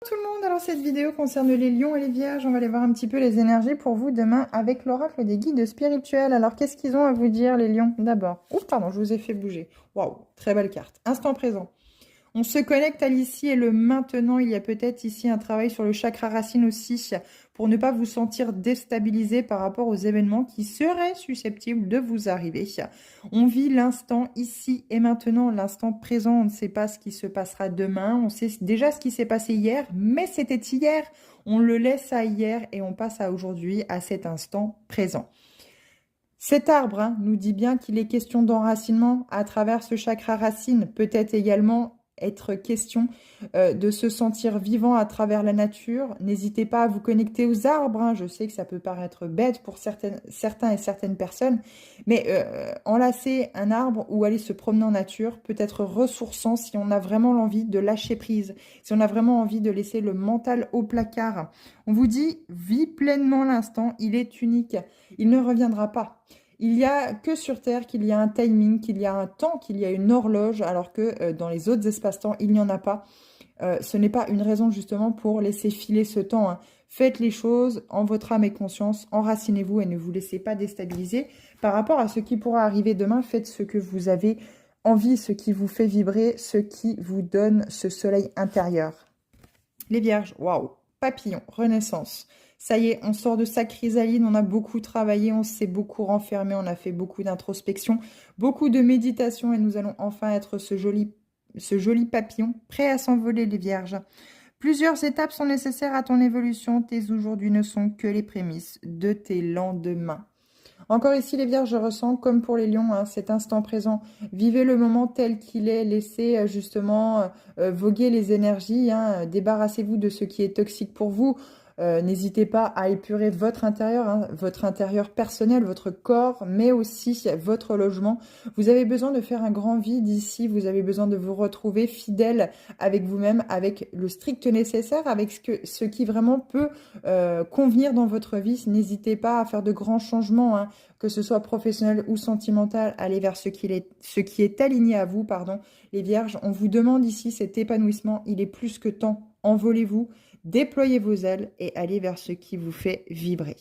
Tout le monde, alors cette vidéo concerne les lions et les vierges. On va aller voir un petit peu les énergies pour vous demain avec l'oracle des guides spirituels. Alors qu'est-ce qu'ils ont à vous dire les lions d'abord? Ouh, pardon, je vous ai fait bouger. Waouh, très belle carte. Instant présent. On se connecte à l'ici et le maintenant. Il y a peut-être ici un travail sur le chakra racine aussi pour ne pas vous sentir déstabilisé par rapport aux événements qui seraient susceptibles de vous arriver. On vit l'instant ici et maintenant, l'instant présent. On ne sait pas ce qui se passera demain. On sait déjà ce qui s'est passé hier, mais c'était hier. On le laisse à hier et on passe à aujourd'hui, à cet instant présent. Cet arbre nous dit bien qu'il est question d'enracinement à travers ce chakra racine. Peut-être également être question de se sentir vivant à travers la nature. N'hésitez pas à vous connecter aux arbres. Je sais que ça peut paraître bête pour certains et certaines personnes, mais enlacer un arbre ou aller se promener en nature peut être ressourçant si on a vraiment l'envie de lâcher prise, si on a vraiment envie de laisser le mental au placard. On vous dit, vis pleinement l'instant, il est unique, il ne reviendra pas. Il n'y a que sur Terre qu'il y a un timing, qu'il y a un temps, qu'il y a une horloge, alors que dans les autres espaces-temps, il n'y en a pas. Ce n'est pas une raison justement pour laisser filer ce temps. Faites les choses en votre âme et conscience, enracinez-vous et ne vous laissez pas déstabiliser. Par rapport à ce qui pourra arriver demain, faites ce que vous avez envie, ce qui vous fait vibrer, ce qui vous donne ce soleil intérieur. Les vierges, waouh, papillon, renaissance. Ça y est, on sort de sa chrysalide, on a beaucoup travaillé, on s'est beaucoup renfermé, on a fait beaucoup d'introspection, beaucoup de méditation et nous allons enfin être ce joli papillon prêt à s'envoler les vierges. Plusieurs étapes sont nécessaires à ton évolution, tes aujourd'hui ne sont que les prémices de tes lendemains. Encore ici, les vierges, je ressens, comme pour les lions, cet instant présent. Vivez le moment tel qu'il est. Laissez justement voguer les énergies. Débarrassez-vous de ce qui est toxique pour vous. N'hésitez pas à épurer votre intérieur personnel, votre corps, mais aussi votre logement. Vous avez besoin de faire un grand vide ici. Vous avez besoin de vous retrouver fidèle avec vous-même, avec le strict nécessaire, avec ce qui vraiment peut convenir dans votre vie. N'hésitez pas à faire de grands changements, que ce soit professionnel ou sentimental. Allez vers ce qui est aligné à vous, pardon. Les vierges, on vous demande ici cet épanouissement. Il est plus que temps. Envolez-vous. Déployez vos ailes et allez vers ce qui vous fait vibrer.